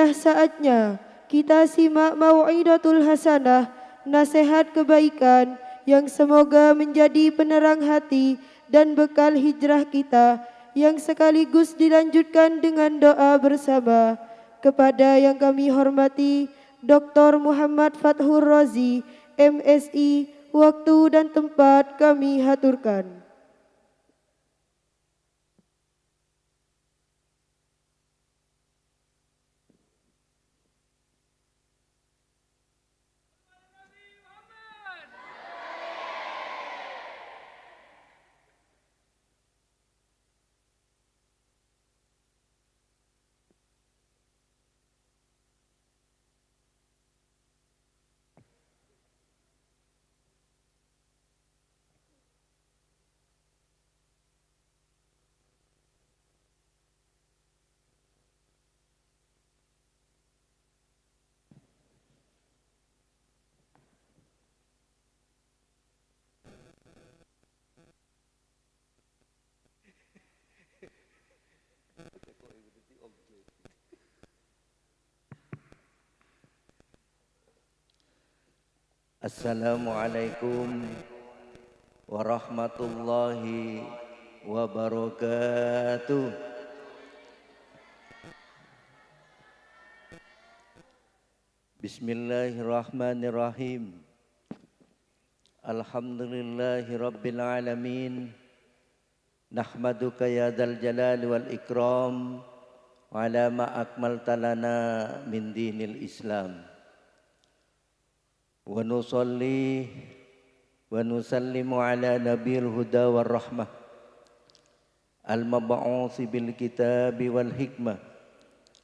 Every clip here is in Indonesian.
inilah saatnya kita simak mau'idatul hasanah, nasihat kebaikan yang semoga menjadi penerang hati dan bekal hijrah kita, yang sekaligus dilanjutkan dengan doa bersama. Kepada yang kami hormati Dr. Muhammad Fathur Razi, MSI, waktu dan tempat kami haturkan. Assalamualaikum warahmatullahi wabarakatuh. Bismillahirrahmanirrahim. Alhamdulillahi rabbil alamin. Nahmaduka ya dzal jalali wal ikram wa ala ma akmalta lana min dinil Islam. Wa nusalli wa nusallimu ala nabiyil huda war rahmah al-mab'uuts bil kitabi wal hikmah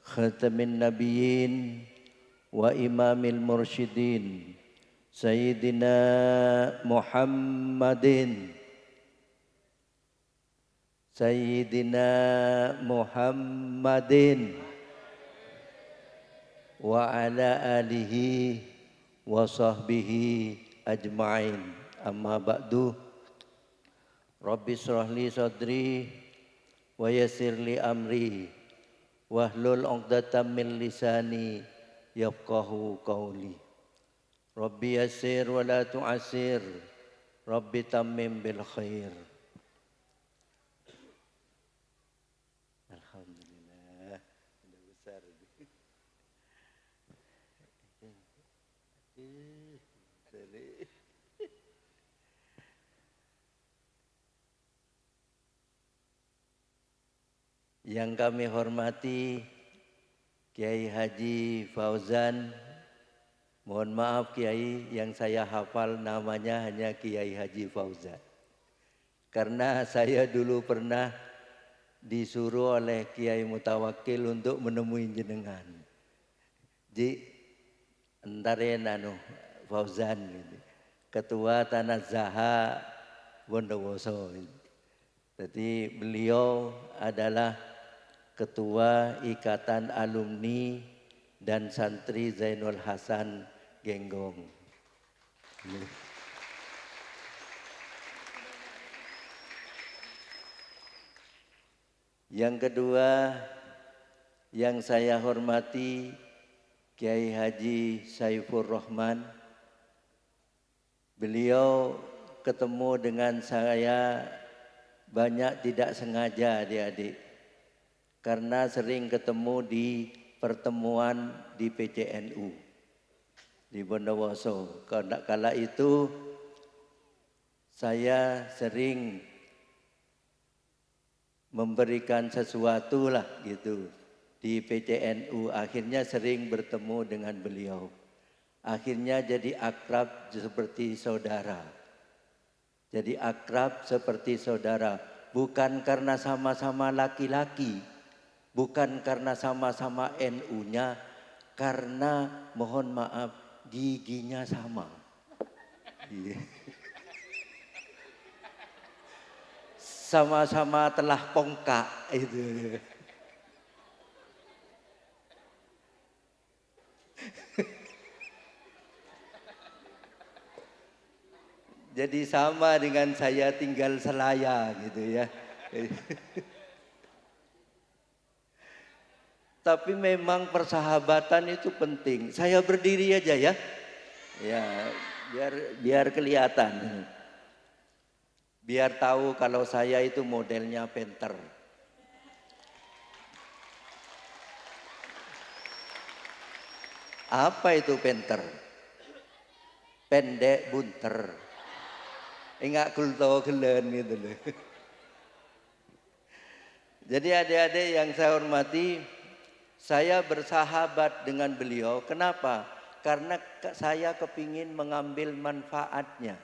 khatamin nabiyyin wa imamil mursyidin sayyidina Muhammadin wa ala alihi wa sahbihi ajma'in. Amma ba'du. Rabbi shrah li sadri wa yassir li amri wahlul 'uqdatam min lisani yafqahu qawli. Rabbi yassir wa la tu'assir, Rabbi tammim bil khair. Alhamdulillah, sudah besar. Yang kami hormati Kiai Haji Fauzan, mohon maaf Kiai, yang saya hafal namanya hanya Kiai Haji Fauzan. Karena saya dulu pernah disuruh oleh Kiai Mutawakkil untuk menemui jenengan. Ji, entarin Fauzan, Ketua Tanah Zaha Bondowoso. Jadi beliau adalah Ketua Ikatan Alumni dan Santri Zainul Hasan Genggong. Yang kedua yang saya hormati Kiai Haji Saifur Rahman. Beliau ketemu dengan saya banyak tidak sengaja adik-adik, karena sering ketemu di pertemuan di PCNU di Bondowoso. Kala itu saya sering memberikan sesuatu lah gitu di PCNU. Akhirnya sering bertemu dengan beliau. Akhirnya jadi akrab seperti saudara. Jadi akrab seperti saudara. Bukan karena sama-sama laki-laki, bukan karena sama-sama NU-nya, karena mohon maaf giginya sama. Sama-sama telah pongkak itu. Jadi sama dengan saya tinggal selaya gitu ya. Tapi memang persahabatan itu penting. Saya berdiri aja ya. Ya, biar kelihatan. Biar tahu kalau saya itu modelnya penter. Apa itu penter? Pendek bunter. Enggak kulto gelen gitu loh. Jadi adik-adik yang saya hormati, saya bersahabat dengan beliau. Kenapa? Karena saya kepingin mengambil manfaatnya.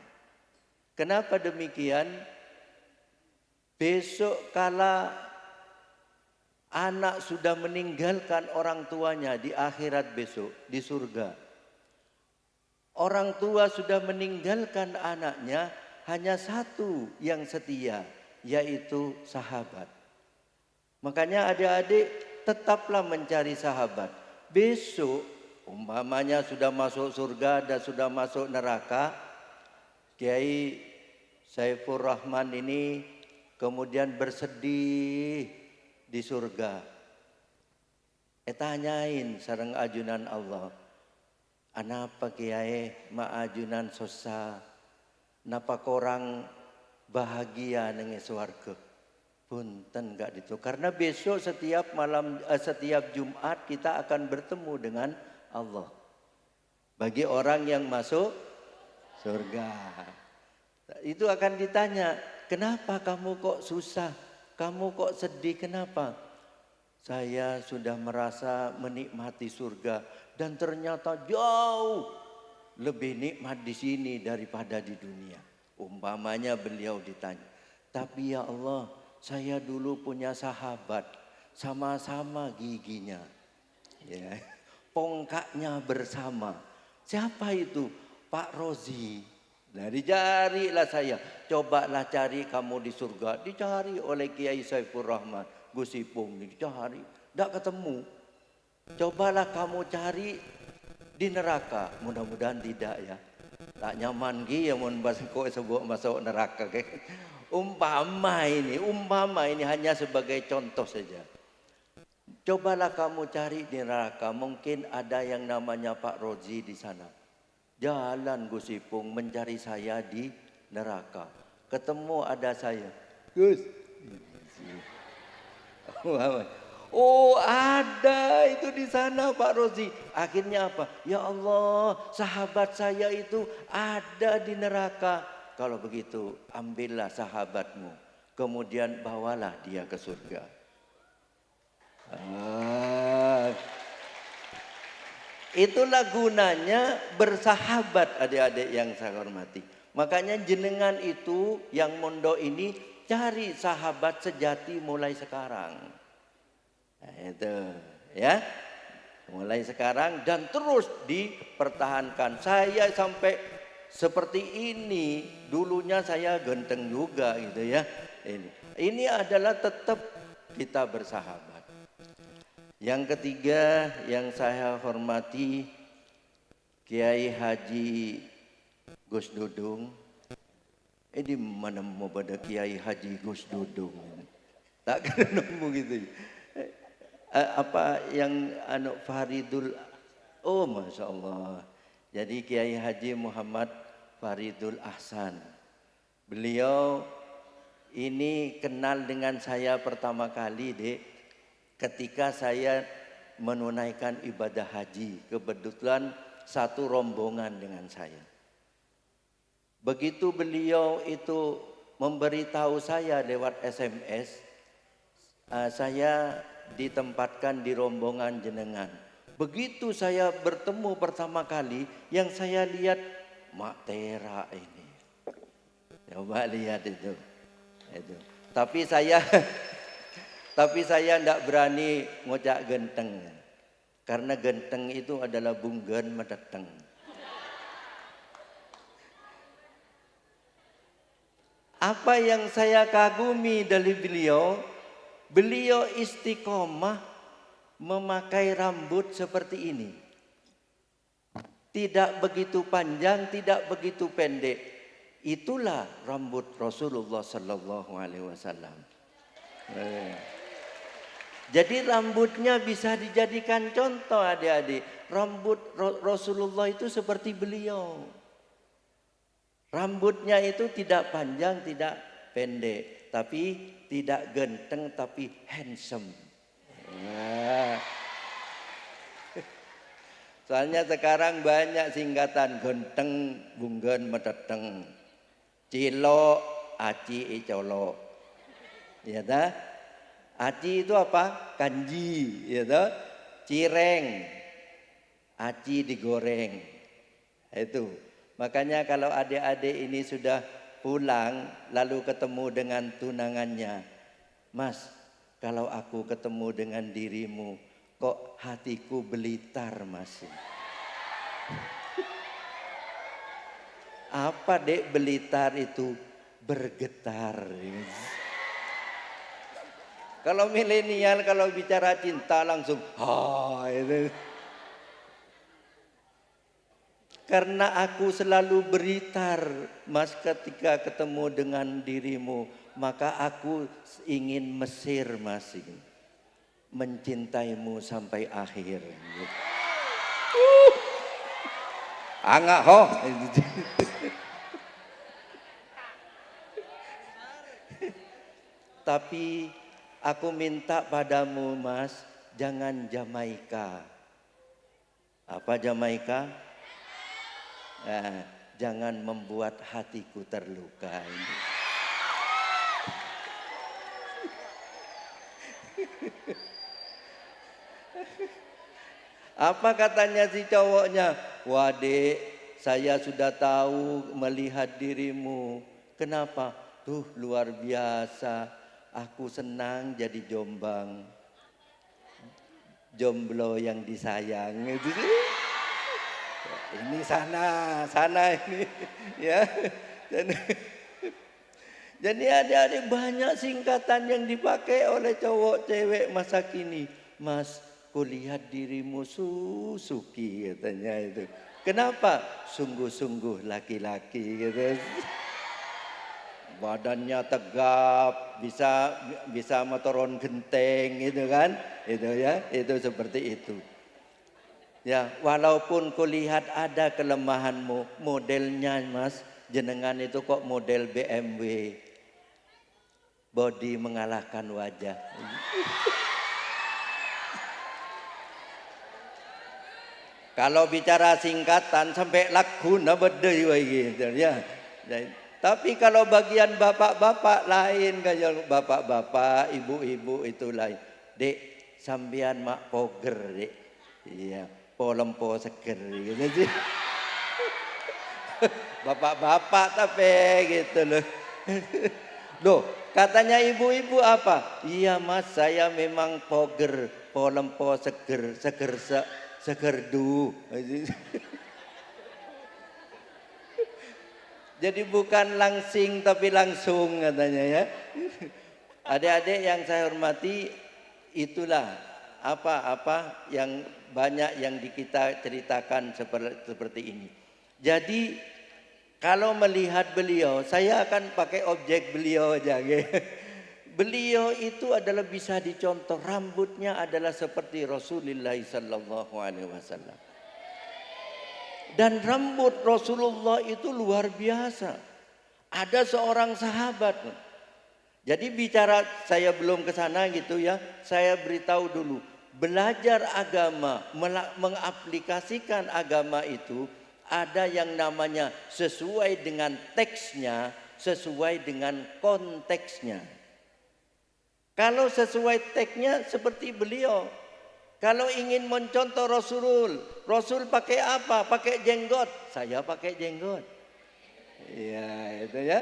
Kenapa demikian? Besok kala anak sudah meninggalkan orang tuanya di akhirat besok, di surga. Orang tua sudah meninggalkan anaknya, hanya satu yang setia, yaitu sahabat. Makanya adik-adik tetaplah mencari sahabat. Besok umpamanya sudah masuk surga dan sudah masuk neraka, Kiai Saiful Rahman ini kemudian bersedih di surga. Tanyain sareng ajunan Allah. Anapa Kiai ma ajunan sosa? Napa korang bahagia dengan swarga? Punten enggak itu. Karena besok setiap Jumat kita akan bertemu dengan Allah. Bagi orang yang masuk surga. Itu akan ditanya, kenapa kamu kok susah? Kamu kok sedih, kenapa? Saya sudah merasa menikmati surga dan ternyata jauh lebih nikmat di sini daripada di dunia. Umpamanya beliau ditanya, tapi ya Allah, saya dulu punya sahabat, sama-sama giginya, ya, pongkaknya bersama. Siapa itu? Pak Rozi. Nah dicarilah saya, cobalah cari kamu di surga. Dicari oleh Kiai Saiful Rahman, Gus Ipung, dicari, tidak ketemu. Cobalah kamu cari di neraka, mudah-mudahan tidak ya. Tak nyaman gi ya mun kok sebut masuk neraka kayak. Umpama ini hanya sebagai contoh saja. Cobalah kamu cari di neraka, mungkin ada yang namanya Pak Rozi di sana. Jalan Gus Ipung mencari saya di neraka. Ketemu ada saya. Gus. Oh ada itu di sana Pak Rozi. Akhirnya apa? Ya Allah, sahabat saya itu ada di neraka. Kalau begitu ambillah sahabatmu, kemudian bawalah dia ke surga. Itulah gunanya bersahabat adik-adik yang saya hormati. Makanya jenengan itu yang mondok ini cari sahabat sejati mulai sekarang. Nah, itu ya. Mulai sekarang dan terus dipertahankan. Saya sampai seperti ini, dulunya saya genteng juga gitu ya. Ini adalah tetap kita bersahabat. Yang ketiga yang saya hormati Kiai Haji Gus Dudung. Di mana mau pada Kiai Haji Gus Dudung? Tak kena nemu gitu. Apa yang Faridul? Oh masya Allah. Jadi Kiai Haji Muhammad Faridul Ahsan. Beliau ini kenal dengan saya pertama kali ketika saya menunaikan ibadah haji. Kebetulan satu rombongan dengan saya. Begitu beliau itu memberitahu saya lewat SMS, saya ditempatkan di rombongan jenengan. Begitu saya bertemu pertama kali, yang saya lihat Mak Tera ini. Coba lihat itu. Tapi saya tidak berani ngocak genteng. Karena genteng itu adalah bunggen medeteng. Apa yang saya kagumi dari beliau, beliau istiqomah memakai rambut seperti ini. Tidak begitu panjang, tidak begitu pendek. Itulah rambut Rasulullah sallallahu alaihi wasallam. Jadi rambutnya bisa dijadikan contoh adik-adik. Rambut Rasulullah itu seperti beliau. Rambutnya itu tidak panjang, tidak pendek. Tapi tidak ganteng, tapi handsome. Nah. Soalnya sekarang banyak singkatan ganteng, bunggen, medeteng. Cilok, aci, colok. Ya dah? Aci itu apa? Kanji, ya dah? Cireng. Aci digoreng. Itu. Makanya kalau adik-adik ini sudah pulang lalu ketemu dengan tunangannya, Mas, kalau aku ketemu dengan dirimu, kok hatiku belitar, Mas? Apa dek belitar itu? Bergetar. Kalau milenial kalau bicara cinta langsung itu. Karena aku selalu beritar, Mas, ketika ketemu dengan dirimu, maka aku ingin mesir, Mas, mencintaimu sampai akhir. Angak ho. Tapi aku minta padamu, Mas, jangan Jamaika. Apa Jamaika? Nah, jangan membuat hatiku terluka. Apa katanya si cowoknya? Wade, saya sudah tahu melihat dirimu. Kenapa? Tuh luar biasa. Aku senang jadi jombang. Jomblo yang disayang. Ini sana ini. Ya. Jadi adik-adik banyak singkatan yang dipakai oleh cowok cewek masa kini. Mas, kulihat dirimu Suzuki katanya itu. Kenapa? Sungguh-sungguh laki-laki gitu. Badannya tegap, bisa motoron genteng gitu kan. Itu ya, itu seperti itu. Ya, walaupun kulihat ada kelemahanmu, modelnya, Mas, jenengan itu kok model BMW. Body mengalahkan wajah. Kalau bicara singkatan sampai lagu bedai gitu ya. Tapi kalau bagian bapak-bapak lain, kayak bapak-bapak, ibu-ibu itu lain. Dek, sambian mak poger, Dek. Iya, polempo seger gitu sih. Bapak-bapak tapi gitu loh. Loh, katanya ibu-ibu apa? Iya, Mas, saya memang poger, polempo seger, segerdu. Jadi bukan langsing tapi langsung katanya ya. Adik-adik yang saya hormati, itulah apa-apa yang banyak yang kita ceritakan seperti ini. Jadi kalau melihat beliau, saya akan pakai objek beliau aja. Beliau itu adalah bisa dicontoh, rambutnya adalah seperti Rasulullah sallallahu alaihi wasallam. Dan rambut Rasulullah itu luar biasa. Ada seorang sahabat. Jadi bicara saya belum ke sana gitu ya, saya beritahu dulu. Belajar agama, mengaplikasikan agama itu ada yang namanya sesuai dengan teksnya, sesuai dengan konteksnya. Kalau sesuai teksnya seperti beliau. Kalau ingin mencontoh Rasul pakai apa? Pakai jenggot. Saya pakai jenggot. Iya, itu ya.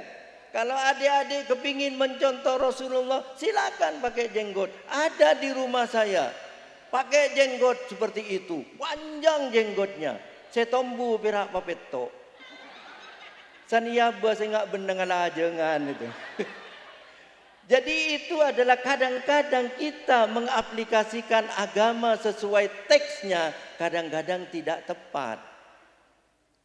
Kalau adik-adik kepingin mencontoh Rasulullah, silakan pakai jenggot. Ada di rumah saya. Pakai jenggot seperti itu. Panjang jenggotnya. Setombu perak papeto. Sania bahasa enggak bendengan ajengan itu. Jadi itu adalah kadang-kadang kita mengaplikasikan agama sesuai teksnya, kadang-kadang tidak tepat.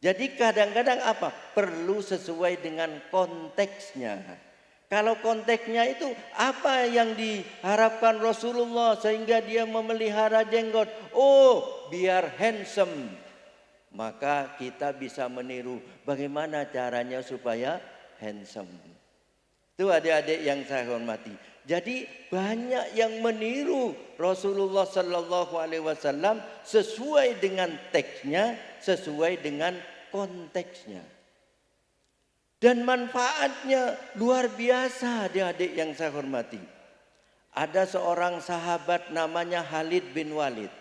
Jadi kadang-kadang apa? Perlu sesuai dengan konteksnya. Kalau konteksnya itu apa yang diharapkan Rasulullah sehingga dia memelihara jenggot? Oh, biar handsome. Maka kita bisa meniru bagaimana caranya supaya handsome. Itu adik-adik yang saya hormati. Jadi banyak yang meniru Rasulullah Sallallahu Alaihi Wasallam sesuai dengan teksnya, sesuai dengan konteksnya. Dan manfaatnya luar biasa adik-adik yang saya hormati. Ada seorang sahabat namanya Khalid bin Walid.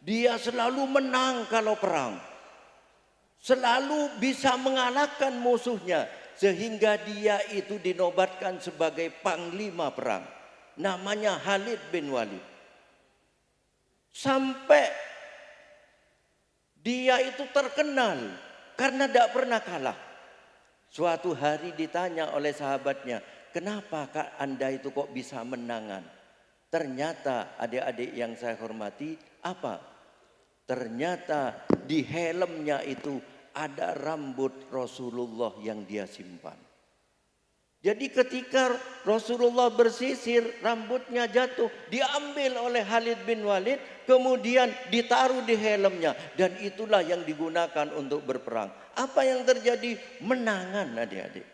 Dia selalu menang kalau perang. Selalu bisa mengalahkan musuhnya. Sehingga dia itu dinobatkan sebagai panglima perang. Namanya Khalid bin Walid. Sampai dia itu terkenal karena tidak pernah kalah. Suatu hari ditanya oleh sahabatnya, kenapa Kak Anda itu kok bisa menangan? Ternyata adik-adik yang saya hormati, apa? Ternyata di helmnya itu ada rambut Rasulullah yang dia simpan. Jadi ketika Rasulullah bersisir, rambutnya jatuh, diambil oleh Khalid bin Walid, kemudian ditaruh di helmnya. Dan itulah yang digunakan untuk berperang. Apa yang terjadi? Menangan adik-adik.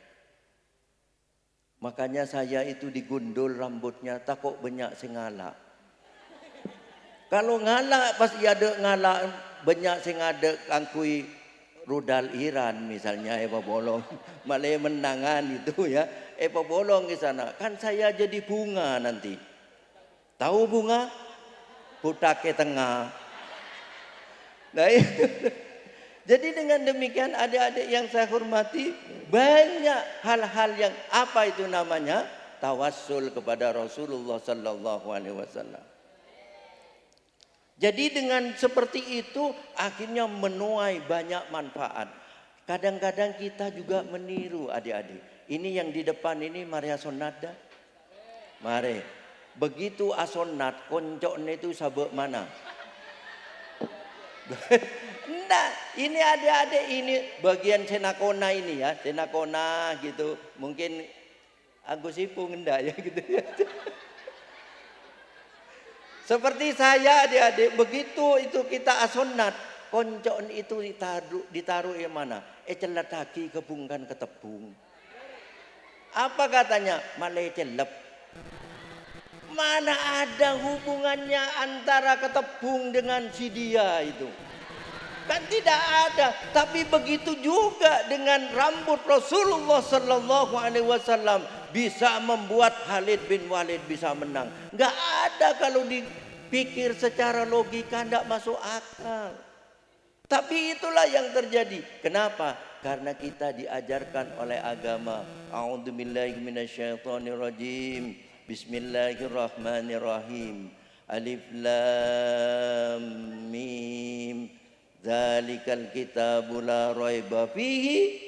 Makanya saya itu digundul rambutnya, takut banyak sing ngalak. Kalau ngalak pasti ada ngalak, banyak sing ada kangkui rudal Iran misalnya, bolong. Malah menangan itu ya. Bolong di sana. Kan saya jadi bunga nanti. Tahu bunga? Putak ke tengah. Nah, jadi dengan demikian adik-adik yang saya hormati, banyak hal-hal yang apa itu namanya? Tawassul kepada Rasulullah Sallallahu Alaihi Wasallam. Jadi dengan seperti itu akhirnya menuai banyak manfaat. Kadang-kadang kita juga meniru adik-adik. Ini yang di depan ini Maria Sonada. Mari. Begitu asonat, koncoknya itu sabuk mana? Enggak, ini adik-adik ini bagian senakona ini ya. Senakona gitu. Mungkin Agus Ipung enggak ya gitu ya. Seperti saya adik-adik, begitu itu kita asonat, koncon itu ditaruh yang mana? Celataki kebungkan ke tepung. Apa katanya? Malai celep. Mana ada hubungannya antara ketepung dengan si dia itu? Kan tidak ada. Tapi begitu juga dengan rambut Rasulullah Sallallahu Alaihi Wasallam bisa membuat Khalid bin Walid bisa menang. Enggak ada kalau dipikir secara logika, enggak masuk akal. Tapi itulah yang terjadi. Kenapa? Karena kita diajarkan oleh agama. A'udzubillahi minasyaitonirrajim. Bismillahirrahmanirrahim. Alif lam mim. Dzalikal kitabu la raiba fihi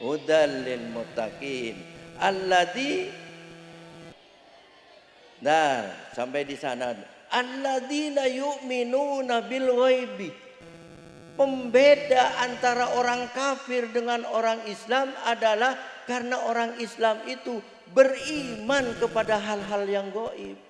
hudal lil muttaqin. Alladzi. Nah, sampai di sana. Alladzina yu'minuna bil ghaibi. Pembeda antara orang kafir dengan orang Islam adalah karena orang Islam itu beriman kepada hal-hal yang gaib.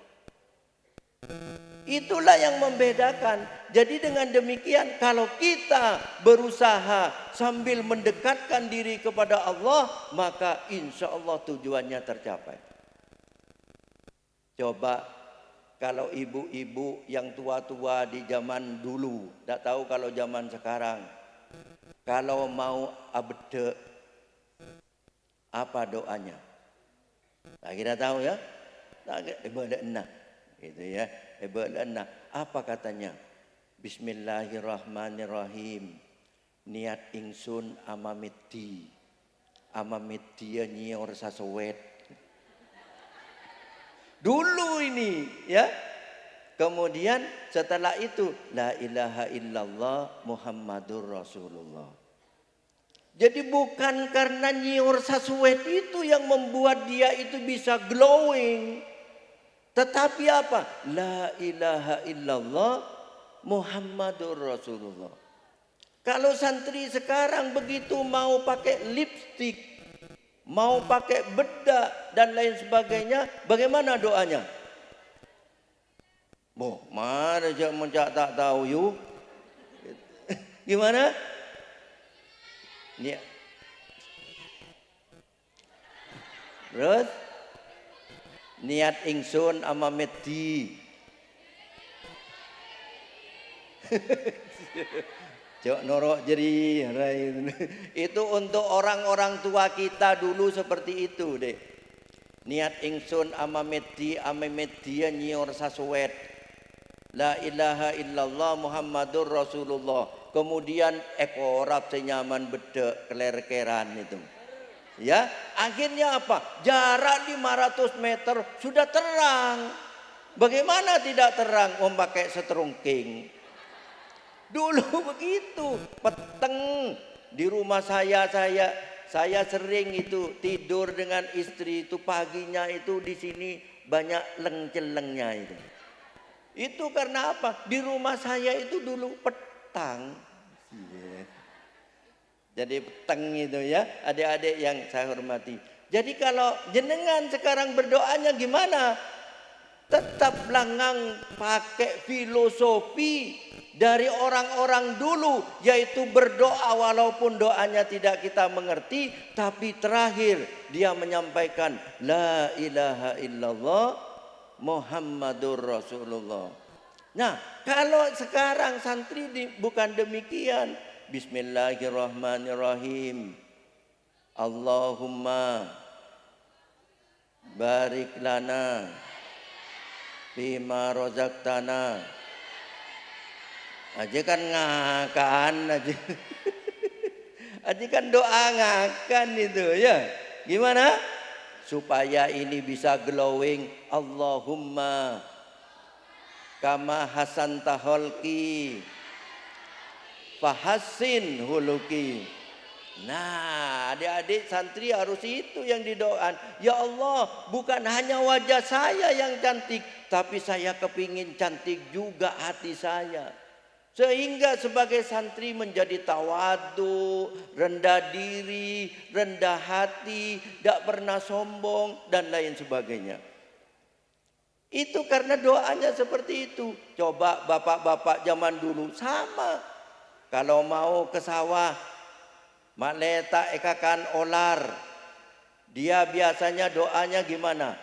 Itulah yang membedakan. Jadi dengan demikian kalau kita berusaha sambil mendekatkan diri kepada Allah, maka insya Allah tujuannya tercapai. Coba kalau ibu-ibu yang tua-tua di zaman dulu, tidak tahu kalau zaman sekarang, kalau mau abde, apa doanya? Nah, kita tahu ya, ibadah enah, gitu ya, ibadah enah. Apa katanya? Bismillahirrahmanirrahim. Niat ingsun amamiti, amamiti nyior sasowet. Dulu ini ya. Kemudian setelah itu la ilaha illallah Muhammadur Rasulullah. Jadi bukan karena nyiur sasuet itu yang membuat dia itu bisa glowing. Tetapi apa? La ilaha illallah Muhammadur Rasulullah. Kalau santri sekarang begitu mau pakai lipstick, mau pakai bedak dan lain sebagainya, bagaimana doanya? Mana je mencak tak tahu you? Gimana? Terus niat ingsun ama meti. Cok norok jeri. Itu untuk orang-orang tua kita dulu seperti itu deh. Niat ingsun ama meti nyior sasuwet. La ilaha illallah Muhammadur Rasulullah. Kemudian ekorap senyaman bedek keler-keran itu. Ya, akhirnya apa? Jarak 500 meter sudah terang. Bagaimana tidak terang? Memakai seterungking. Dulu begitu, peteng di rumah saya sering itu tidur dengan istri itu paginya itu di sini banyak leng-celengnya itu. Itu karena apa? Di rumah saya itu dulu petang. Jadi peteng itu ya, adik-adik yang saya hormati. Jadi kalau jenengan sekarang berdoanya gimana? Tetap langang pakai filosofi dari orang-orang dulu, yaitu berdoa walaupun doanya tidak kita mengerti, tapi terakhir dia menyampaikan la ilaha illallah Muhammadur Rasulullah. Nah, kalau sekarang santri bukan demikian. Bismillahirrahmanirrahim. Allahumma barik lana bima rozaqtana. Aja kan ngakan aja. Aja kan doa ngakan itu ya. Gimana? Supaya ini bisa glowing. Allahumma kama hasanta holki fahassin huluki. Nah, adik-adik santri harus itu yang didoakan. Ya Allah, bukan hanya wajah saya yang cantik, tapi saya kepingin cantik juga hati saya. Sehingga sebagai santri menjadi tawadu, rendah diri, rendah hati, tidak pernah sombong dan lain sebagainya. Itu karena doanya seperti itu. Coba bapak-bapak zaman dulu sama. Kalau mau ke sawah, mak letak ekakan olar. Dia biasanya doanya gimana?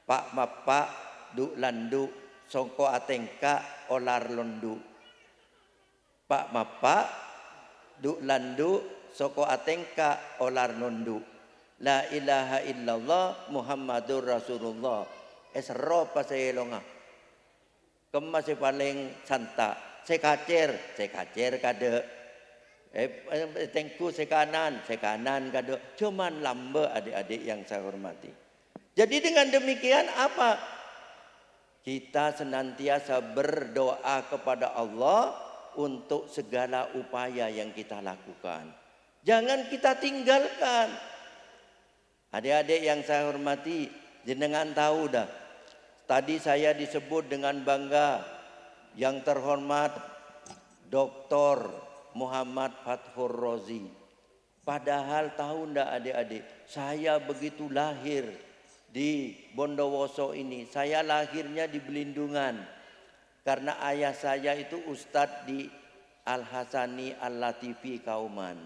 Pak mapak du landu songko atengka olar londu. Pak mapak du landu songko atengka olar nondu. La ilaha illallah Muhammadur Rasulullah. Esro paselonga. Kemasih paling santa. Sekacer kade. Tengku sekanan kade. Cuman lambe adik-adik yang saya hormati. Jadi dengan demikian apa? Kita senantiasa berdoa kepada Allah untuk segala upaya yang kita lakukan. Jangan kita tinggalkan. Adik-adik yang saya hormati, jenengan tahu dah. Tadi saya disebut dengan bangga yang terhormat Dr. Muhammad Fathur Rozi. Padahal tahu ndak adik-adik, saya begitu lahir di Bondowoso ini. Saya lahirnya di Belindungan. Karena ayah saya itu ustadz di Al-Hasani Al-Latifi Kauman.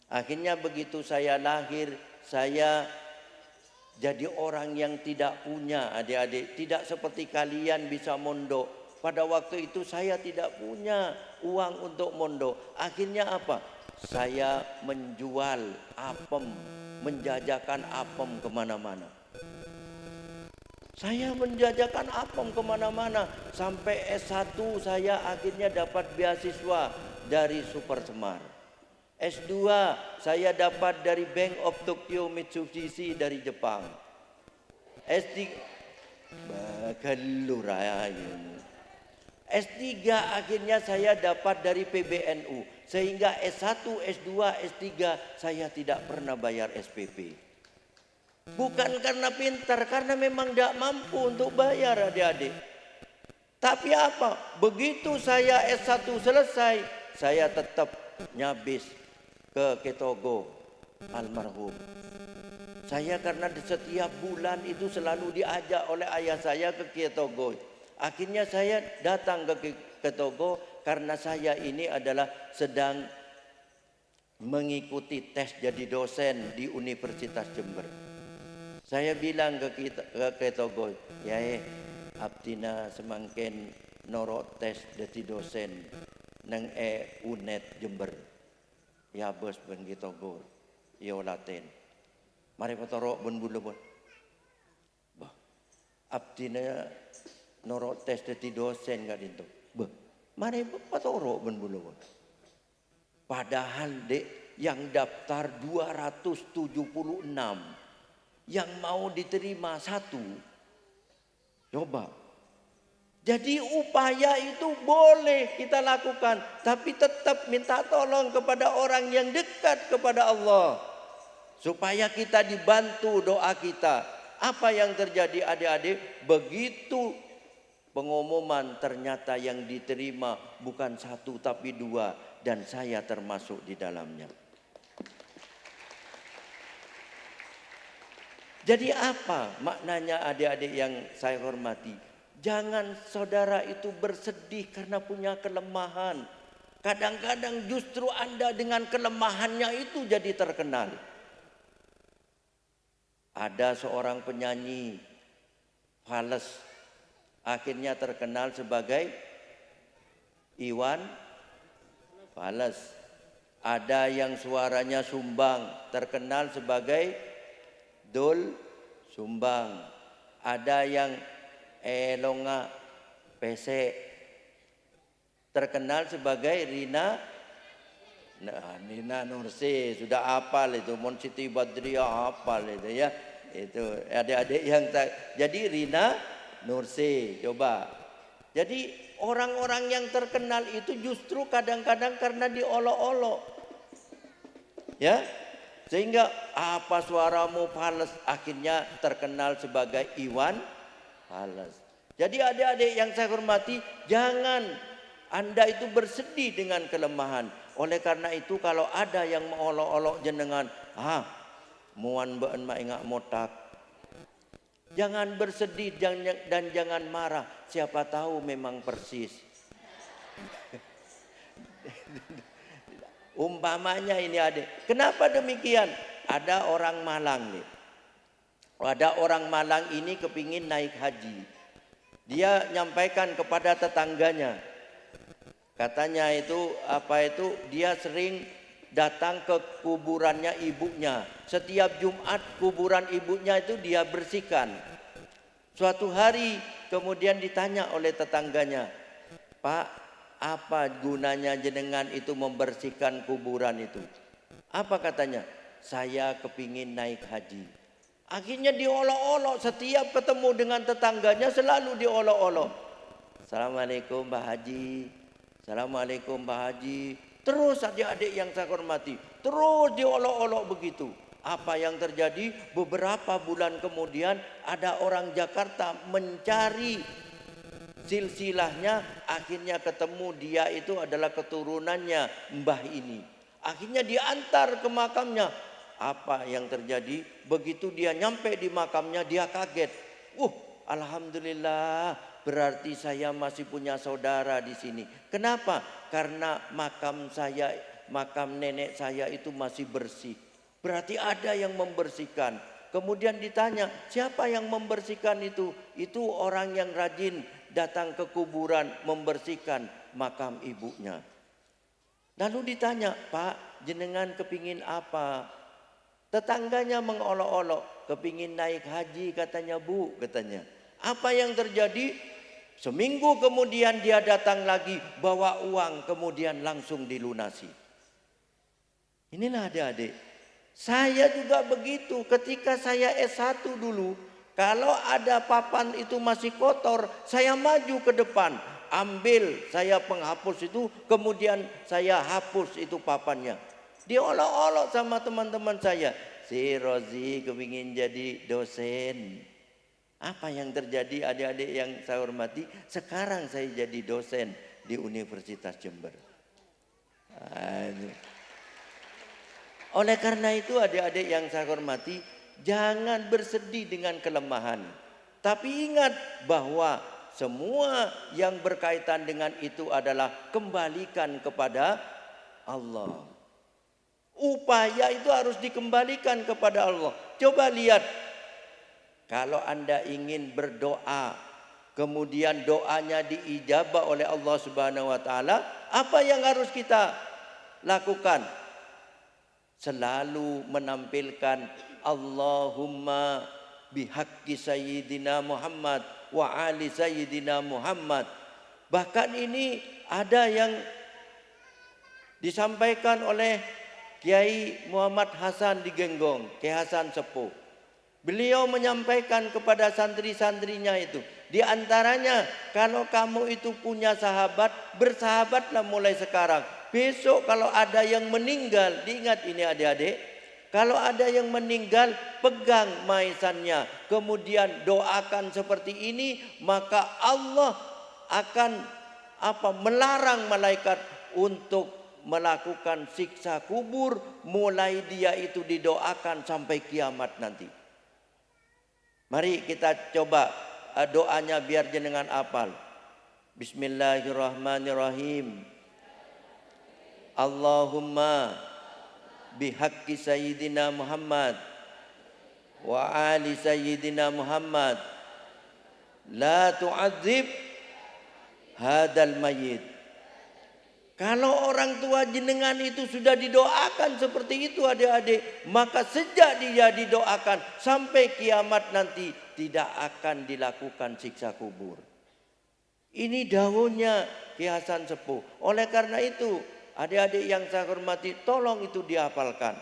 Akhirnya begitu saya lahir, saya jadi orang yang tidak punya adik-adik. Tidak seperti kalian bisa mondok. Pada waktu itu saya tidak punya uang untuk mondok. Akhirnya apa? Saya menjual apem, menjajakan apem kemana-mana. Saya menjajakan apem kemana-mana. Sampai S1 saya akhirnya dapat beasiswa dari Super Semar. S2 saya dapat dari Bank of Tokyo Mitsubishi dari Jepang. S3 S3 akhirnya saya dapat dari PBNU. Sehingga S1, S2, S3 saya tidak pernah bayar SPP. Bukan karena pintar, karena memang tidak mampu untuk bayar adik-adik. Tapi apa? Begitu saya S1 selesai, saya tetap nyabis ke Ketogo almarhum. Saya karena di setiap bulan itu selalu diajak oleh ayah saya ke Ketogo. Akhirnya saya datang ke Ketogo karena saya ini adalah sedang mengikuti tes jadi dosen di Universitas Jember. Saya bilang ke Ketogo, ya abdina semangken norok tes jadi dosen nang UNED Jember. Ya bos ben Ketogo, ya laten. Mari patorok ben bulu bon. Bah, abdina norok tes jadi dosen gak dinto. Bah, mari patorok ben bulu bon. Padahal dek yang daftar 276, yang mau diterima 1. Coba. Jadi upaya itu boleh kita lakukan, tapi tetap minta tolong kepada orang yang dekat kepada Allah. Supaya kita dibantu doa kita. Apa yang terjadi adik-adik? Begitu pengumuman ternyata yang diterima bukan 1 tapi 2. Dan saya termasuk di dalamnya. Jadi apa maknanya adik-adik yang saya hormati? Jangan saudara itu bersedih karena punya kelemahan. Kadang-kadang justru Anda dengan kelemahannya itu jadi terkenal. Ada seorang penyanyi fales, akhirnya terkenal sebagai Iwan Fales. Ada yang suaranya sumbang, terkenal sebagai Dul Sumbang. Ada yang Elonga Pesek, terkenal sebagai Rina. Nah, Nina Nursi sudah hafal itu, Mon Siti Badriah hafal itu ya. Itu adik-adik yang jadi Rina Nursi, coba. Jadi orang-orang yang terkenal itu justru kadang-kadang karena diolok-olok. Ya. Sehingga apa suaramu Fales, akhirnya terkenal sebagai Iwan Fales. Jadi adik-adik yang saya hormati, jangan Anda itu bersedih dengan kelemahan. Oleh karena itu kalau ada yang mengolok-olok jenengan, muan beun mak ingak motak. Jangan bersedih dan jangan marah. Siapa tahu memang persis. Umpamanya ini adik. Kenapa demikian? Ada orang Malang nih. Ada orang Malang ini kepingin naik haji. Dia nyampaikan kepada tetangganya. Katanya itu dia sering datang ke kuburannya ibunya. Setiap Jumat kuburan ibunya itu dia bersihkan. Suatu hari kemudian ditanya oleh tetangganya, "Pak, apa gunanya jenengan itu membersihkan kuburan itu?" Apa katanya? "Saya kepingin naik haji." Akhirnya diolok-olok, setiap ketemu dengan tetangganya selalu diolok-olok. "Assalamualaikum Pak Haji. Assalamualaikum Pak Haji." Terus adik-adik yang saya hormati, terus diolok-olok begitu. Apa yang terjadi? Beberapa bulan kemudian ada orang Jakarta mencari silsilahnya, akhirnya ketemu dia itu adalah keturunannya Mbah ini. Akhirnya diantar ke makamnya. Apa yang terjadi? Begitu dia nyampe di makamnya, dia kaget. Alhamdulillah, berarti saya masih punya saudara di sini. Kenapa? Karena makam nenek saya itu masih bersih. Berarti ada yang membersihkan. Kemudian ditanya, siapa yang membersihkan itu? Itu orang yang rajin datang ke kuburan membersihkan makam ibunya. Lalu ditanya, "Pak, jenengan kepingin apa?" Tetangganya mengolok-olok, "Kepingin naik haji," katanya, "Bu," katanya. Apa yang terjadi? Seminggu kemudian dia datang lagi, bawa uang, kemudian langsung dilunasi. Inilah adik-adik. Saya juga begitu ketika saya S1 dulu. Kalau ada papan itu masih kotor, saya maju ke depan. Ambil saya penghapus itu, kemudian saya hapus itu papannya. Diolok-olok sama teman-teman saya. "Si Rozi kepingin jadi dosen." Apa yang terjadi adik-adik yang saya hormati? Sekarang saya jadi dosen di Universitas Jember. Oleh karena itu adik-adik yang saya hormati, Jangan bersedih dengan kelemahan. Tapi ingat bahwa semua yang berkaitan dengan itu adalah kembalikan kepada Allah. Upaya itu harus dikembalikan kepada Allah. Coba lihat, kalau Anda ingin berdoa, kemudian doanya diijabah oleh Allah Subhanahu wa taala, apa yang harus kita lakukan? Selalu menampilkan Allahumma bihaqqi sayyidina Muhammad wa ali sayyidina Muhammad. Bahkan ini ada yang disampaikan oleh Kiai Muhammad Hasan di Genggong, Kiai Hasan Sepuh. Beliau menyampaikan kepada santri-santrinya itu, di antaranya, kalau kamu itu punya sahabat, bersahabatlah mulai sekarang. Besok kalau ada yang meninggal, diingat ini adik-adik, kalau ada yang meninggal, pegang maisannya, kemudian doakan seperti ini, maka Allah akan melarang malaikat untuk melakukan siksa kubur, mulai dia itu didoakan sampai kiamat nanti. Mari kita coba doanya biar jenengan apal. Bismillahirrahmanirrahim. Allahumma bihaqqi sayyidina Muhammad wa ali sayyidina Muhammad la tu'adzib hadal mayyit. Kalau orang tua jenengan itu sudah didoakan seperti itu adik-adik, maka sejak dia didoakan sampai kiamat nanti tidak akan dilakukan siksa kubur. Ini dawuhnya Ki Hasan Sepuh. Oleh karena itu, adik-adik yang saya hormati, tolong itu dihafalkan.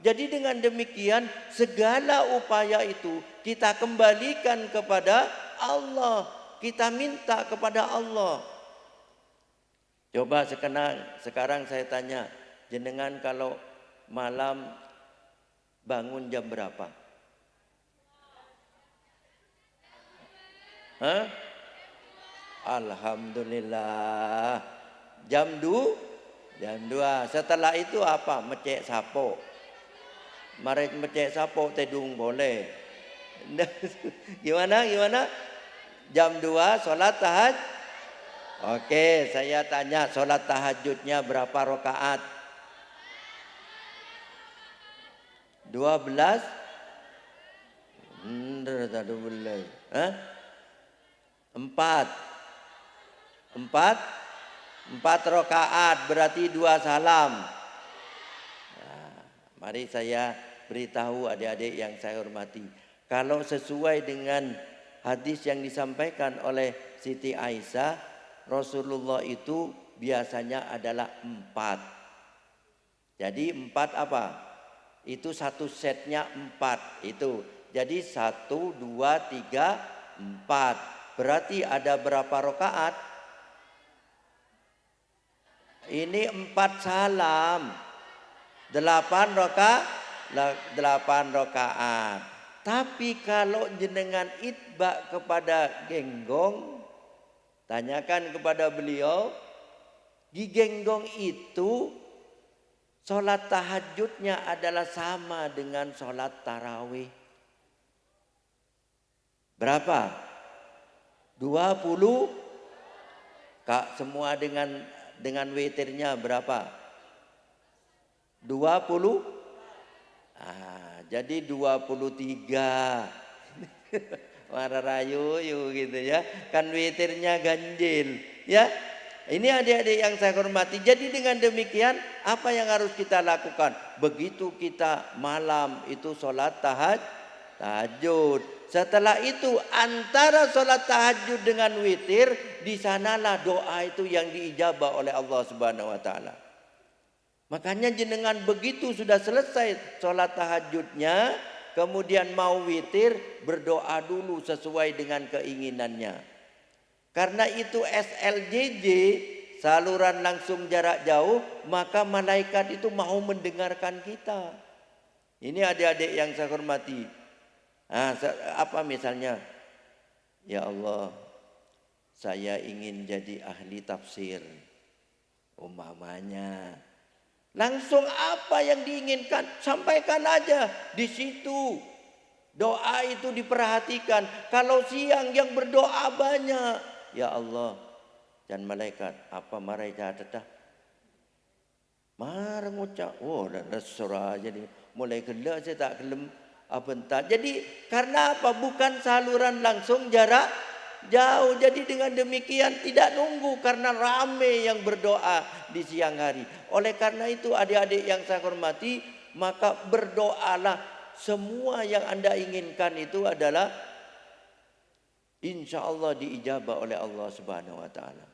Jadi dengan demikian segala upaya itu kita kembalikan kepada Allah. Kita minta kepada Allah. Coba sekarang saya tanya, jenengan kalau malam bangun jam berapa? Hah? Alhamdulillah. Jam 2? Jam 2. Setelah itu apa? Mecek sapo. Mari mecek sapo tedung boleh. Gimana? Jam 2 sholat tahajud. Oke, saya tanya, sholat tahajudnya berapa rakaat? 12? 12. Hah? 4 rakaat, berarti 2 salam. Nah, mari saya beritahu adik-adik yang saya hormati, kalau sesuai dengan hadis yang disampaikan oleh Siti Aisyah, Rasulullah itu biasanya adalah 4. Jadi 4 apa? Itu satu setnya 4 itu. Jadi 1, 2, 3, 4. Berarti ada berapa rakaat? Ini 4 salam. 8 rakaat. Tapi kalau jenengan itba kepada Genggong, tanyakan kepada beliau, di Genggong itu sholat tahajudnya adalah sama dengan sholat tarawih. Berapa? 20? Kak, semua dengan witirnya berapa? 20? Jadi 23. Wararayu gitu ya, kan witirnya ganjil ya. Ini adik-adik yang saya hormati. Jadi dengan demikian apa yang harus kita lakukan? Begitu kita malam itu sholat tahajud. Setelah itu antara sholat tahajud dengan witir, di sanalah doa itu yang diijabah oleh Allah Subhanahu wa taala. Makanya jenengan begitu sudah selesai sholat tahajudnya, kemudian mau witir, berdoa dulu sesuai dengan keinginannya. Karena itu SLJJ, saluran langsung jarak jauh, maka malaikat itu mau mendengarkan kita. Ini adik-adik yang saya hormati. Apa misalnya? Ya Allah, saya ingin jadi ahli tafsir. Umpamanya. Langsung apa yang diinginkan, sampaikan aja di situ. Doa itu diperhatikan. Kalau siang yang berdoa banyak. Ya Allah. Dan malaikat. Apa marai catatah? Marah ngucap. Oh, dah surah jadi. Mulai gelap saya tak kelem. Apa entah. Jadi karena apa? Bukan saluran langsung, jarak jauh. Jadi dengan demikian tidak nunggu karena ramai yang berdoa di siang hari. Oleh karena itu adik-adik yang saya hormati, maka berdoalah. Semua yang Anda inginkan itu adalah insya Allah diijabah oleh Allah Subhanahu wa taala.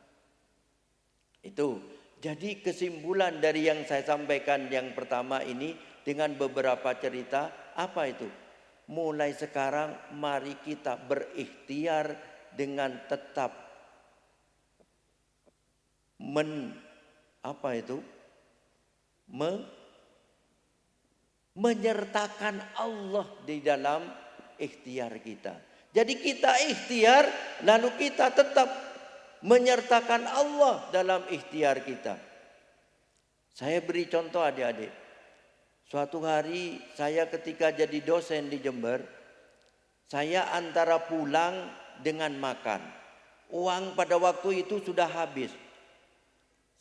Itu. Jadi kesimpulan dari yang saya sampaikan yang pertama ini dengan beberapa cerita, apa itu? Mulai sekarang mari kita berikhtiar dengan tetap menyertakan Allah di dalam ikhtiar kita. Jadi kita ikhtiar lalu kita tetap menyertakan Allah dalam ikhtiar kita. Saya beri contoh adik-adik. Suatu hari saya ketika jadi dosen di Jember, saya antara pulang dengan makan. Uang pada waktu itu sudah habis.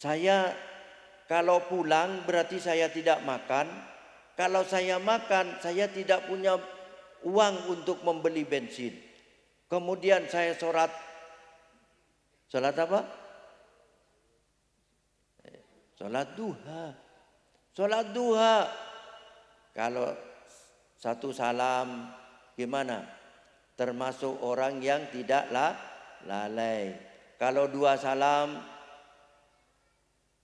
Saya kalau pulang berarti saya tidak makan. Kalau saya makan, saya tidak punya uang untuk membeli bensin. Kemudian saya sholat apa? Sholat duha. Sholat duha. Kalau satu salam gimana? Termasuk orang yang tidak lalai. Kalau dua salam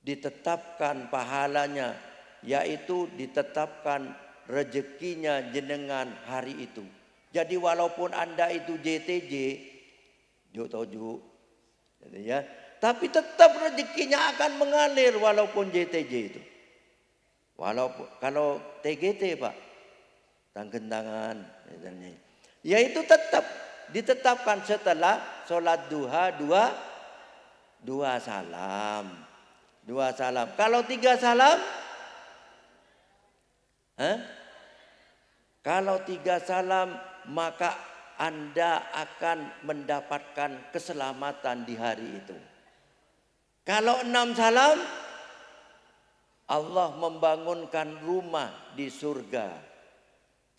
ditetapkan pahalanya, yaitu ditetapkan rezekinya jenengan hari itu. Jadi walaupun Anda itu JTJ, ya, tapi tetap rezekinya akan mengalir walaupun JTJ itu. Walaupun kalau TGT Pak, tangan, yaitu tetap ditetapkan setelah sholat duha dua salam. Kalau tiga salam, kalau tiga salam maka Anda akan mendapatkan keselamatan di hari itu. Kalau 6 salam, Allah membangunkan rumah di surga.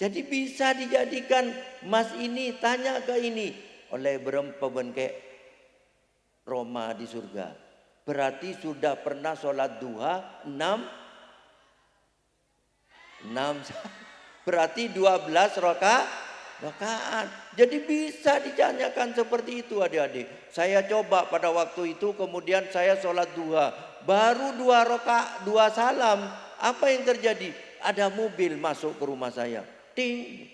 Jadi bisa dijadikan mas ini tanya ke ini oleh berempat ke Roma di surga. Berarti sudah pernah sholat duha 6 berarti 12 rakaat. Jadi bisa ditanyakan seperti itu adik-adik. Saya coba pada waktu itu, kemudian saya sholat duha. Baru 2 rakaat 2 salam. Apa yang terjadi? Ada mobil masuk ke rumah saya. Ting.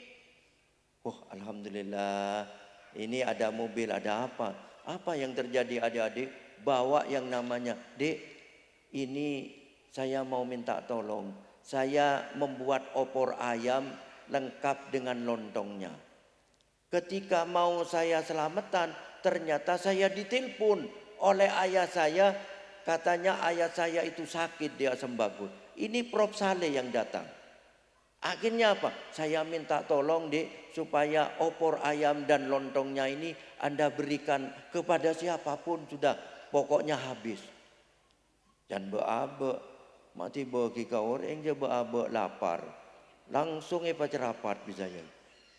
Oh alhamdulillah. Ini ada mobil, ada apa? Apa yang terjadi adik-adik? Bawa yang namanya, Dek, ini saya mau minta tolong. Saya membuat opor ayam lengkap dengan lontongnya. Ketika mau saya selamatan, ternyata saya ditelepon oleh ayah saya. Katanya ayah saya itu sakit di Asam Bagus. Ini Prof Saleh yang datang. Akhirnya apa? Saya minta tolong Dek, supaya opor ayam dan lontongnya ini Anda berikan kepada siapapun sudah. Pokoknya habis. Dan beabe. Mati bagi kau orang je beabe lapar. Langsung pacerapat bisanya.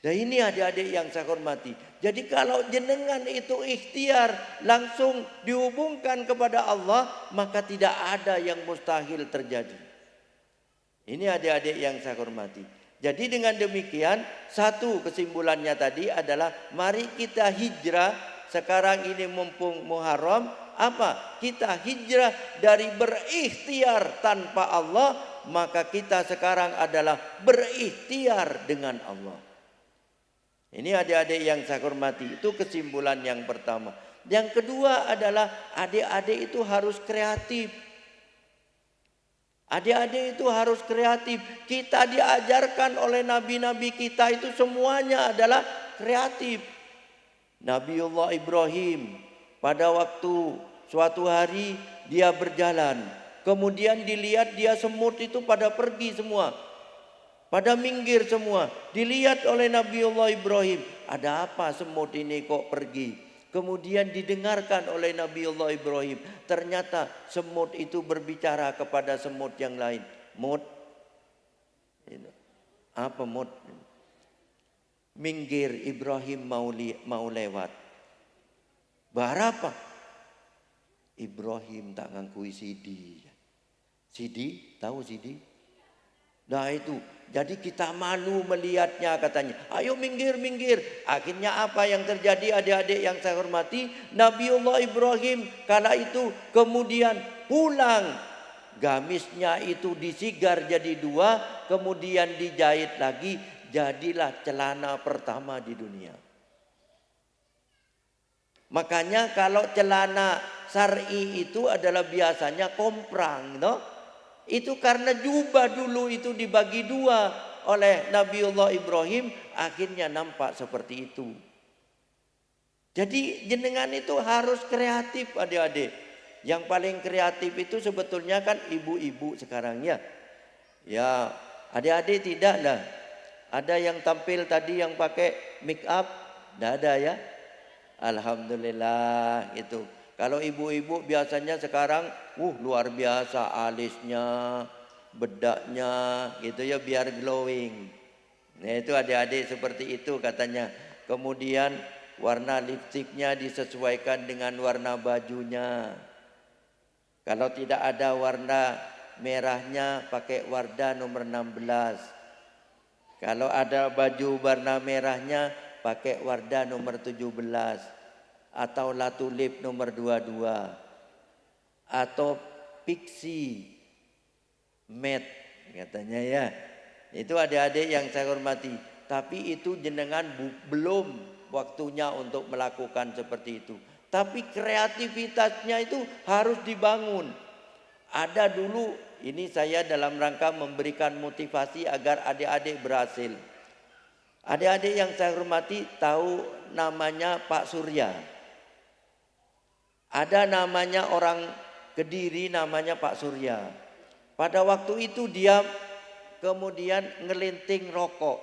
Dan ini adik-adik yang saya hormati. Jadi kalau jenengan itu ikhtiar langsung dihubungkan kepada Allah, maka tidak ada yang mustahil terjadi. Ini adik-adik yang saya hormati. Jadi dengan demikian, satu kesimpulannya tadi adalah mari kita hijrah. Sekarang ini mumpung Muharram, apa? Kita hijrah dari berikhtiar tanpa Allah, maka kita sekarang adalah berikhtiar dengan Allah. Ini adik-adik yang saya hormati, itu kesimpulan yang pertama. Yang kedua adalah adik-adik itu harus kreatif. Adik-adik itu harus kreatif. Kita diajarkan oleh nabi-nabi kita itu semuanya adalah kreatif. Nabiullah Ibrahim pada waktu suatu hari dia berjalan. Kemudian dilihat dia semut itu pada pergi semua. Pada minggir semua. Dilihat oleh Nabiullah Ibrahim. Ada apa semut ini kok pergi? Kemudian didengarkan oleh Nabiullah Ibrahim. Ternyata semut itu berbicara kepada semut yang lain. Mut. Apa mut? Minggir, Ibrahim mau lewat. Berapa? Ibrahim tak ngangkui sidi. Sidi, tahu sidi? Nah itu, jadi kita malu melihatnya katanya. Ayo minggir, minggir. Akhirnya apa yang terjadi adik-adik yang saya hormati? Nabiullah Ibrahim kala itu kemudian pulang. Gamisnya itu disigar jadi 2, kemudian dijahit lagi. Jadilah celana pertama di dunia. Makanya kalau celana syar'i itu adalah biasanya komprang, no? Itu karena jubah dulu itu dibagi 2 oleh Nabiullah Ibrahim, akhirnya nampak seperti itu. Jadi jenengan itu harus kreatif adik-adik. Yang paling kreatif itu sebetulnya kan ibu-ibu sekarang ya. Ya, adik-adik tidak lah. Ada yang tampil tadi yang pakai make up? Tidak ada ya? Alhamdulillah itu. Kalau ibu-ibu biasanya sekarang luar biasa alisnya, bedaknya gitu ya biar glowing. Nah itu adik-adik seperti itu katanya. Kemudian warna lipstiknya disesuaikan dengan warna bajunya. Kalau tidak ada warna merahnya pakai Wardah nomor 16. Kalau ada baju warna merahnya pakai Wardah nomor 17 atau Latulip nomor 22 atau Pixie Matte katanya ya. Itu adik-adik yang saya hormati. Tapi itu jenengan belum waktunya untuk melakukan seperti itu. Tapi kreativitasnya itu harus dibangun. Ada dulu. Ini saya dalam rangka memberikan motivasi agar adik-adik berhasil. Adik-adik yang saya hormati tahu namanya Pak Surya. Ada namanya orang Kediri namanya Pak Surya. Pada waktu itu dia kemudian ngelinting rokok.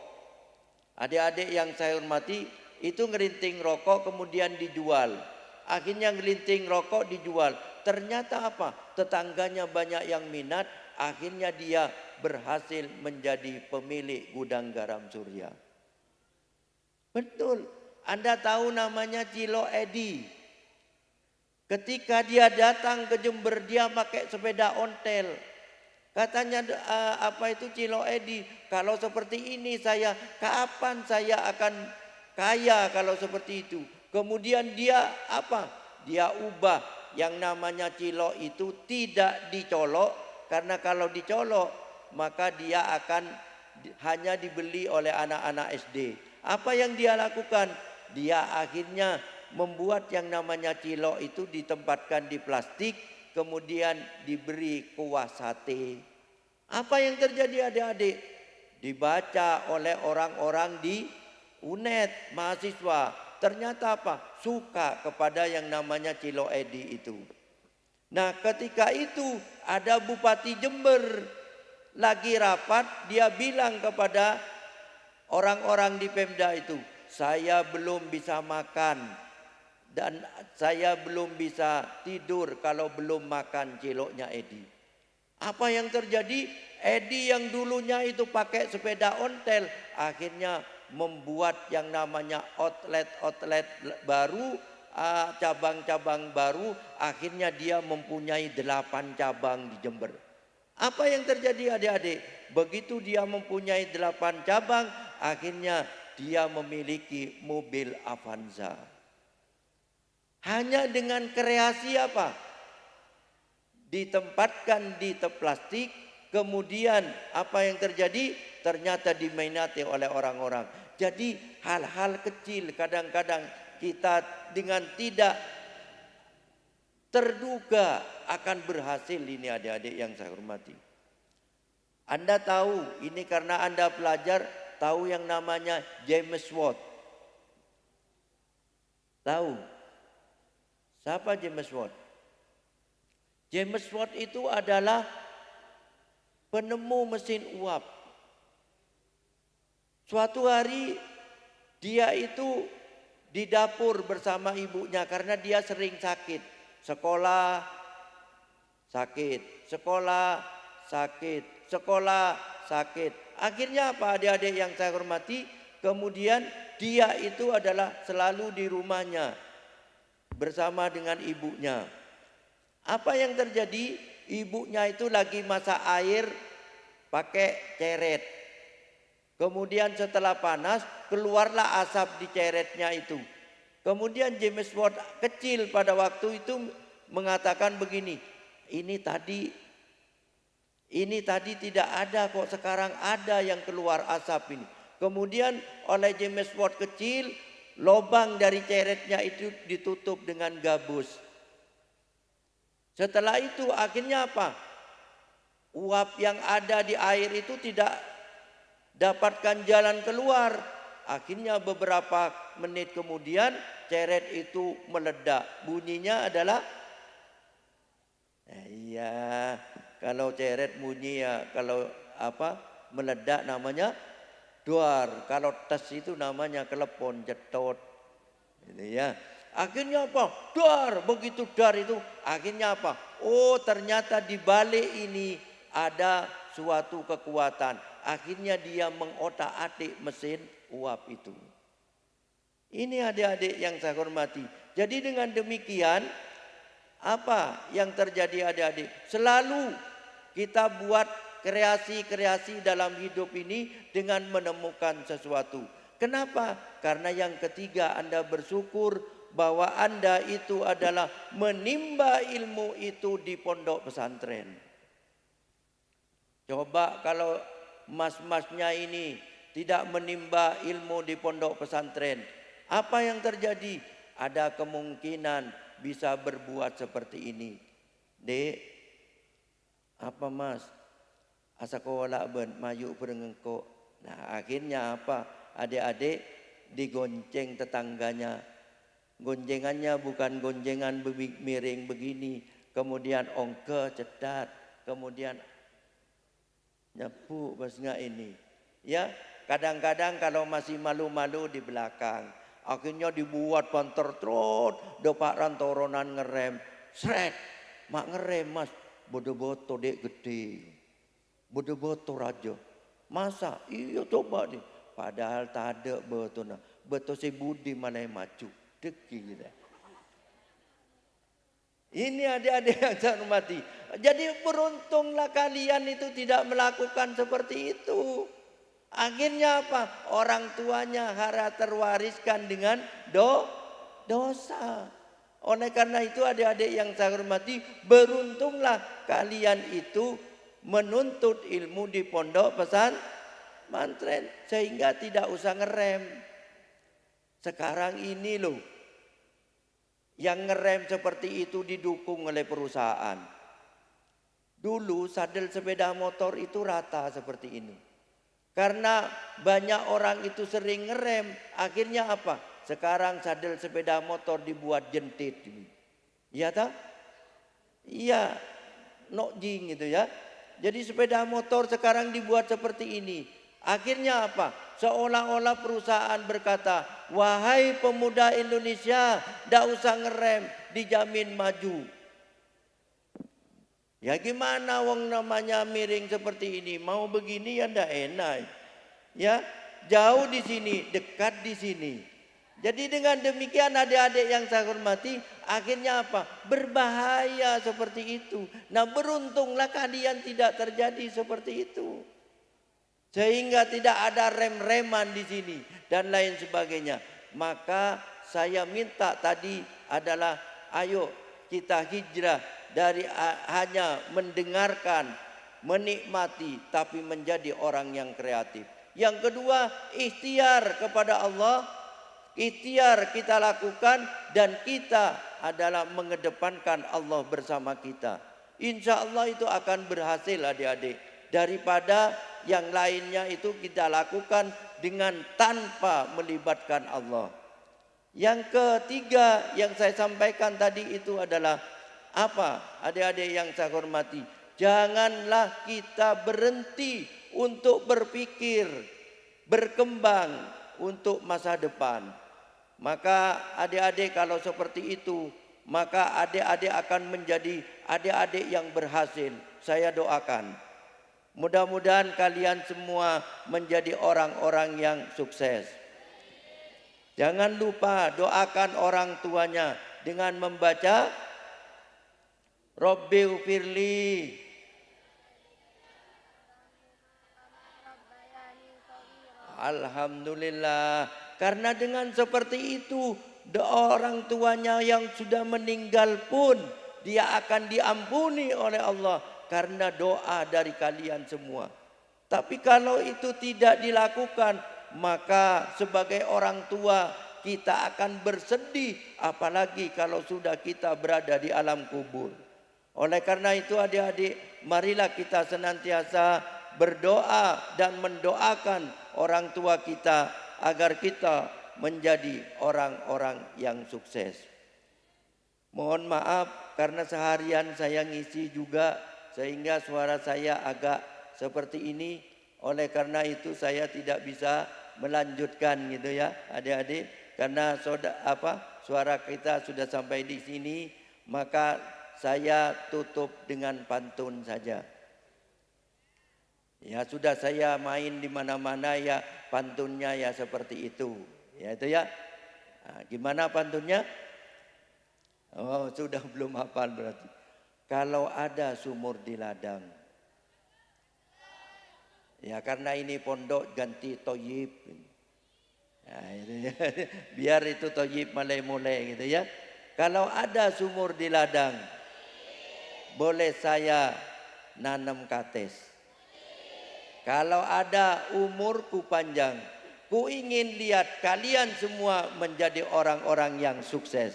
Adik-adik yang saya hormati itu ngelinting rokok kemudian dijual. Akhirnya ngelinting rokok dijual. Ternyata apa? Tetangganya banyak yang minat. Akhirnya dia berhasil menjadi pemilik gudang garam Surya. Betul. Anda tahu namanya Cilo Edi. Ketika dia datang ke Jember dia pakai sepeda ontel. Katanya apa itu Cilo Edi? Kalau seperti ini saya, kapan saya akan kaya kalau seperti itu? Kemudian dia apa? Dia ubah. Yang namanya cilok itu tidak dicolok. Karena kalau dicolok maka dia akan hanya dibeli oleh anak-anak SD. Apa yang dia lakukan? Dia akhirnya membuat yang namanya cilok itu ditempatkan di plastik. Kemudian diberi kuah sate. Apa yang terjadi adik-adik? Dibaca oleh orang-orang di UNED, mahasiswa. Ternyata apa? Suka kepada yang namanya Cilo Edi itu. Nah ketika itu ada Bupati Jember lagi rapat. Dia bilang kepada orang-orang di Pemda itu. Saya belum bisa makan. Dan saya belum bisa tidur kalau belum makan ciloknya Edi. Apa yang terjadi? Edi yang dulunya itu pakai sepeda ontel. Akhirnya membuat yang namanya outlet baru, cabang-cabang baru. Akhirnya dia mempunyai 8 cabang di Jember. Apa yang terjadi adik-adik? Begitu dia mempunyai 8 cabang, akhirnya dia memiliki mobil Avanza. Hanya dengan kreasi apa? Ditempatkan di plastik, kemudian apa yang terjadi? Ternyata diminati oleh orang-orang. Jadi hal-hal kecil kadang-kadang kita dengan tidak terduga akan berhasil ini adik-adik yang saya hormati. Anda tahu ini karena Anda pelajar tahu yang namanya James Watt. Tahu? Siapa James Watt? James Watt itu adalah penemu mesin uap. Suatu hari dia itu di dapur bersama ibunya karena dia sering sakit. Sekolah sakit, sekolah sakit, sekolah sakit. Akhirnya apa adik-adik yang saya hormati? Kemudian dia itu adalah selalu di rumahnya bersama dengan ibunya. Apa yang terjadi? Ibunya itu lagi masak air pakai ceret. Kemudian setelah panas keluarlah asap di ceretnya itu. Kemudian James Watt kecil pada waktu itu mengatakan begini, ini tadi tidak ada kok, sekarang ada yang keluar asap ini. Kemudian oleh James Watt kecil, lubang dari ceretnya itu ditutup dengan gabus. Setelah itu akhirnya apa? Uap yang ada di air itu tidak dapatkan jalan keluar. Akhirnya beberapa menit kemudian ceret itu meledak. Bunyinya adalah iya, kalau ceret bunyi ya, kalau meledak namanya duar. Kalau tes itu namanya kelepon jetot. Gitu ya. Akhirnya apa? Dar, begitu dar itu akhirnya apa? Oh, ternyata di balik ini ada suatu kekuatan. Akhirnya dia mengotak-atik mesin uap itu. Ini adik-adik yang saya hormati. Jadi dengan demikian apa yang terjadi adik-adik? Selalu kita buat kreasi-kreasi dalam hidup ini dengan menemukan sesuatu. Kenapa? Karena yang ketiga Anda bersyukur bahwa Anda itu adalah menimba ilmu itu di pondok pesantren. Coba kalau mas-masnya ini tidak menimba ilmu di pondok pesantren, apa yang terjadi? Ada kemungkinan bisa berbuat seperti ini. Dek, apa mas? Asa kola ben mayu berengko. Nah, akhirnya apa? Adik-adik digonceng tetangganya. Gonjengannya bukan gonjengan miring begini, kemudian ongke cedat, kemudian nyapu basnya ini. Ya, kadang-kadang kalau masih malu-malu di belakang, akhirnya dibuat banter trot, depak rantoronan ngerem, sret, mak ngerem mas, bodo-bodo dek gede, bodo-bodo raja, masa, iya coba nih, padahal tak ada betul nah, betul si budi mana yang maju. Gitu. Ini adik-adik yang saya hormati. Jadi beruntunglah kalian itu tidak melakukan seperti itu. Akhirnya apa? Orang tuanya harus terwariskan dengan dosa. Oleh karena itu adik-adik yang saya hormati, beruntunglah kalian itu menuntut ilmu di pondok pesantren sehingga tidak usah ngerem. Sekarang ini loh, yang ngerem seperti itu didukung oleh perusahaan. Dulu sadel sepeda motor itu rata seperti ini. Karena banyak orang itu sering ngerem, akhirnya apa? Sekarang sadel sepeda motor dibuat jentit. Iya tak? Iya, nokjing gitu ya. Jadi sepeda motor sekarang dibuat seperti ini. Akhirnya apa? Seolah-olah perusahaan berkata, wahai pemuda Indonesia, tidak usah ngerem, dijamin maju. Ya gimana wong namanya miring seperti ini, mau begini ya ndak enak. Ya, jauh di sini, dekat di sini. Jadi dengan demikian adik-adik yang saya hormati, akhirnya apa? Berbahaya seperti itu. Nah, beruntunglah kalian tidak terjadi seperti itu. Sehingga tidak ada rem-reman di sini dan lain sebagainya. Maka saya minta tadi adalah ayo kita hijrah dari hanya mendengarkan, menikmati, tapi menjadi orang yang kreatif. Yang kedua, ikhtiar kepada Allah. Ikhtiar kita lakukan dan kita adalah mengedepankan Allah bersama kita. Insya Allah itu akan berhasil adik-adik. Daripada yang lainnya itu kita lakukan dengan tanpa melibatkan Allah. Yang ketiga yang saya sampaikan tadi itu adalah apa? Adik-adik yang saya hormati, janganlah kita berhenti untuk berpikir berkembang untuk masa depan. Maka adik-adik kalau seperti itu, maka adik-adik akan menjadi adik-adik yang berhasil. Saya doakan. Mudah-mudahan kalian semua menjadi orang-orang yang sukses. Jangan lupa doakan orang tuanya dengan membaca Rabbighfirli. Alhamdulillah. Karena dengan seperti itu orang tuanya yang sudah meninggal pun dia akan diampuni oleh Allah karena doa dari kalian semua. Tapi kalau itu tidak dilakukan, maka sebagai orang tua kita akan bersedih, apalagi kalau sudah kita berada di alam kubur. Oleh karena itu adik-adik, marilah kita senantiasa berdoa dan mendoakan orang tua kita agar kita menjadi orang-orang yang sukses. Mohon maaf karena seharian saya ngisi juga sehingga suara saya agak seperti ini. Oleh karena itu saya tidak bisa melanjutkan gitu ya adik-adik, karena suara kita sudah sampai di sini, maka saya tutup dengan pantun saja. Ya sudah, saya main di mana-mana ya pantunnya ya seperti itu. Ya itu ya. Nah, gimana pantunnya? Oh sudah belum hafal berarti. Kalau ada sumur di ladang. Ya karena ini pondok ganti toyib. Ya, itu ya. Biar itu toyib mulai-mulai gitu ya. Kalau ada sumur di ladang, boleh saya nanam kates. Kalau ada umurku panjang, ku ingin lihat kalian semua menjadi orang-orang yang sukses.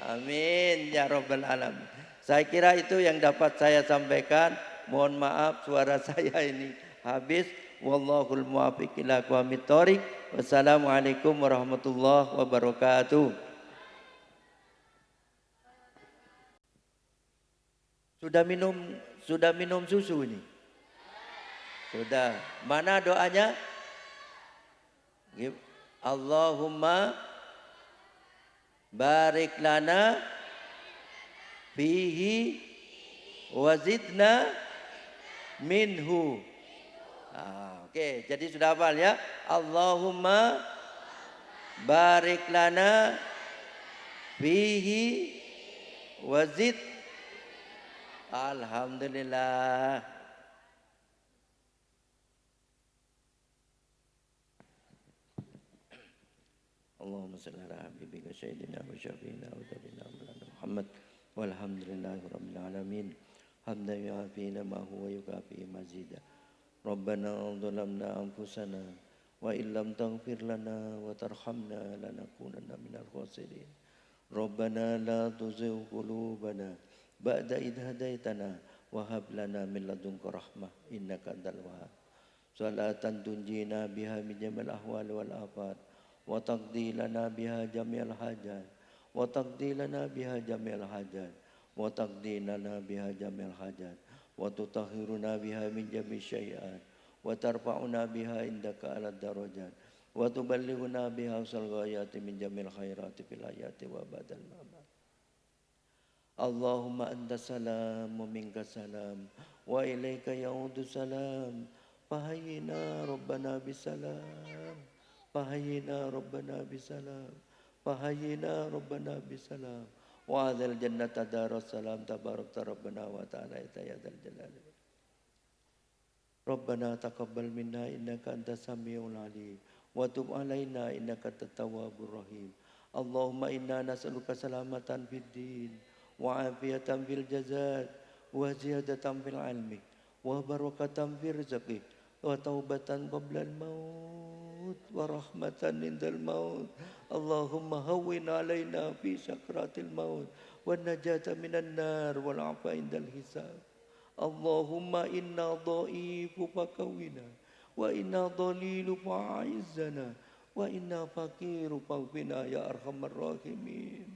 Amin ya rabbal alamin. Saya kira itu yang dapat saya sampaikan. Mohon maaf suara saya ini habis. Wallahul muwaffiq ila aqwamit thoriq. Wassalamualaikum warahmatullahi wabarakatuh. Sudah minum susu ini? Sudah. Mana doanya? Allahumma barik lana fihi wazidna minhu. Oke, jadi sudah hafal ya. Allahumma barik lana fihi wazid. Alhamdulillah. Allahumma salli ala habibika sayyidina wa syafiina wa tabina Muhammad walhamdulillahi rabbil alamin. Hamdan yu'afina ma huwa yukafi mazida. Rabbana zalamna anfusana wa illam taghfir lana wa tarhamna lanakunanna minal khasirin. Rabbana la tuzigh qulubana ba'da idh hadaitana wa hab lana min ladunka rahmah innaka antal wahhab. Salatan tunjina biha min jamal ahwal wal afat wa taqdi lana biha jami'al hajat wa taqdi lana biha jami'al hajat wa taqdi lana biha jami'al hajat wa tutahhiruna biha min jami' syai'at wa tarfa'una biha indaka ala darajat wa tuballighuna biha usal ghayati min jami'il khairati fil hayati wa badal mamat. Allahumma anta salam wa minka salam wa ilaika yaudu salam fahayyina rabbana bisalam. Fahayyina rabbana bisalam. Fahayyina rabbana bisalam. Wa adzal jannata darussalam tabarakta rabbana wa ta'ala ya dzal jalali. Rabbana taqabbal minna innaka antas samiul alim wa tub alaina innaka antat tawwabur rahim. Allahumma inna nas'aluka salamatan fid din wa afiyatan fil jazad wa ziyadatan fil ilmi wa barakatan fil rizqi wa taubatan qabla al maut wa rahmatan indal maut. Allahumma hawwin alaina fi sakratil maut wa najata minan nar wal afa indal hisab. Allahumma inna dha'ifu fakawina wa inna dhalilu fa'izzana wa inna faqiru faghfina ya arhamar rahimin.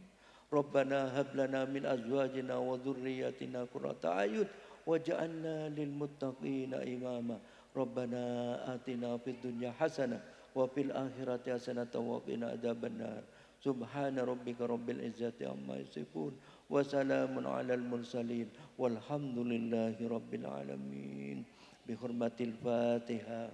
Rabbana hab lana min azwajina wa dhurriyyatina qurrata a'yun waj'alna lil muttaqina imama. Rabbana atina fid dunya hasanah wa fil akhirati hasanah wa qina adzabannar. Subhana rabbika rabbil izzati amma yasifun wa salamun alal mursalin walhamdulillahi rabbil alamin. Bi hurmatil Fatihah.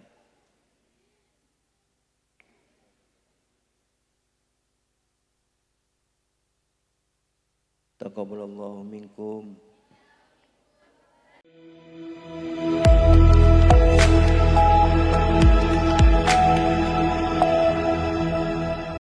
Taqabbalallahu minkum